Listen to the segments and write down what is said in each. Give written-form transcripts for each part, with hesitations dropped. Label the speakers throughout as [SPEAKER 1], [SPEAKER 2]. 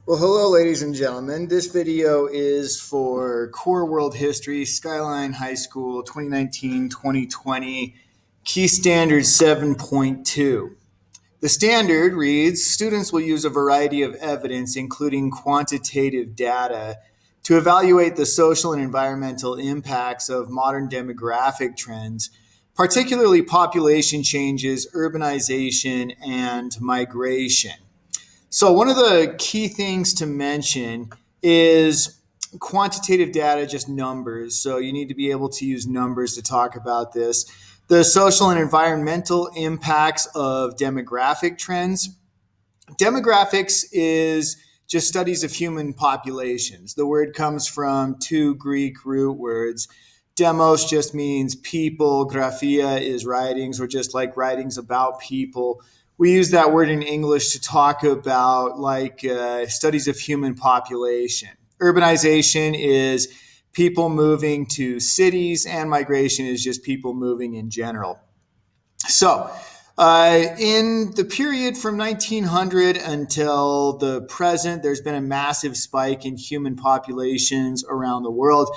[SPEAKER 1] Well, hello, ladies and gentlemen. This video is for Core World History, Skyline High School 2019-2020, Key Standard 7.2. The standard reads, students will use a variety of evidence, including quantitative data, to evaluate the social and environmental impacts of modern demographic trends, particularly population changes, urbanization, and migration. So, one of the key things to mention is quantitative data, just numbers. So, you need to be able to use numbers to talk about this. The social and environmental impacts of demographic trends. Demographics is just studies of human populations. The word comes from two Greek root words. Demos just means people, graphia is writings, or just like writings about people. We use that word in English to talk about studies of human population. Urbanization is people moving to cities, and migration is just people moving in general. So, in the period from 1900 until the present, there's been a massive spike in human populations around the world.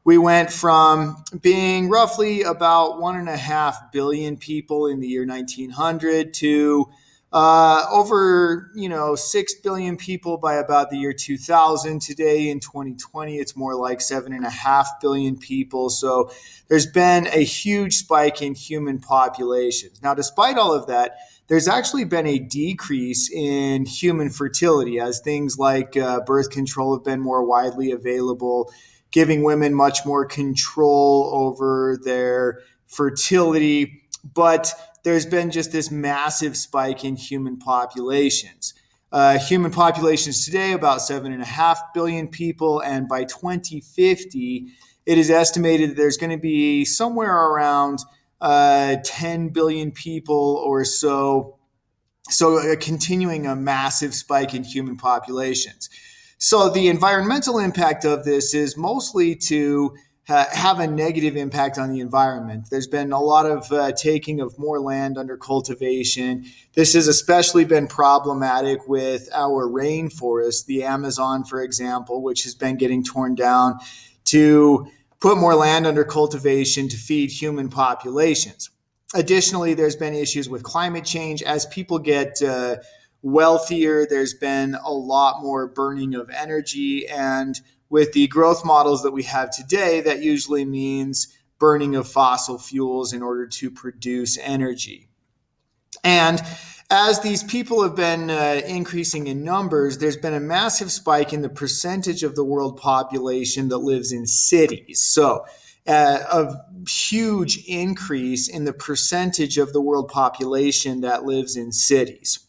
[SPEAKER 1] We went from being roughly about 1.5 billion people in the year 1900 to over 6 billion people by about the year 2000. Today in 2020, it's more like 7.5 billion people. So there's been a huge spike in human populations. Now, despite all of that, there's actually been a decrease in human fertility as things like birth control have been more widely available, giving women much more control over their fertility. But there's been just this massive spike in human populations. Human populations today, about 7.5 billion people, and by 2050, it is estimated that there's going to be somewhere around 10 billion people or so. So, continuing a massive spike in human populations. So, the environmental impact of this is mostly to have a negative impact on the environment. There's been a lot of taking of more land under cultivation. This has especially been problematic with our rainforest, the Amazon, for example, which has been getting torn down to put more land under cultivation to feed human populations. Additionally, there's been issues with climate change. As people get wealthier, there's been a lot more burning of energy. And with the growth models that we have today, that usually means burning of fossil fuels in order to produce energy. And as these people have been increasing in numbers, there's been a massive spike in the percentage of the world population that lives in cities. So, a huge increase in the percentage of the world population that lives in cities.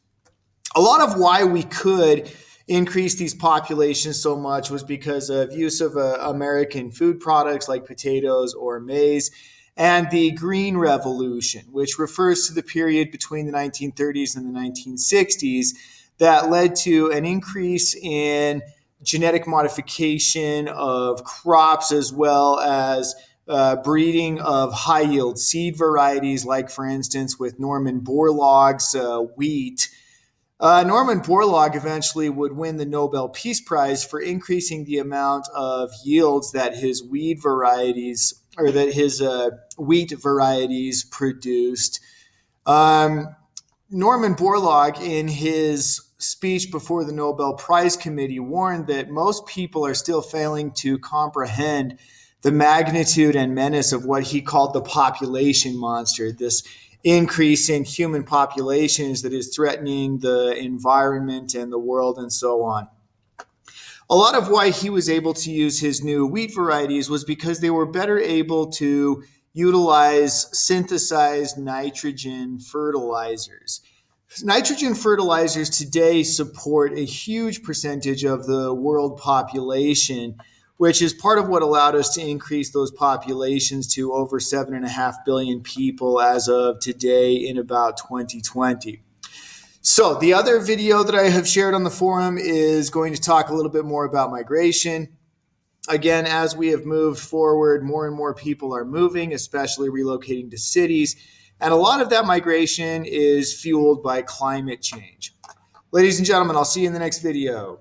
[SPEAKER 1] A lot of why we could increase these populations so much was because of use of American food products like potatoes or maize, and the Green Revolution, which refers to the period between the 1930s and the 1960s that led to an increase in genetic modification of crops as well as breeding of high yield seed varieties, like, for instance, with Norman Borlaug's wheat. Norman Borlaug eventually would win the Nobel Peace Prize for increasing the amount of yields that his weed varieties or that his wheat varieties produced. Norman Borlaug, in his speech before the Nobel Prize Committee, warned that most people are still failing to comprehend the magnitude and menace of what he called the population monster, this increase in human populations that is threatening the environment and the world and so on. A lot of why he was able to use his new wheat varieties was because they were better able to utilize synthesized nitrogen fertilizers. Nitrogen fertilizers today support a huge percentage of the world population, which is part of what allowed us to increase those populations to over 7.5 billion people as of today in about 2020. So, the other video that I have shared on the forum is going to talk a little bit more about migration. Again, as we have moved forward, more and more people are moving, especially relocating to cities. And a lot of that migration is fueled by climate change. Ladies and gentlemen, I'll see you in the next video.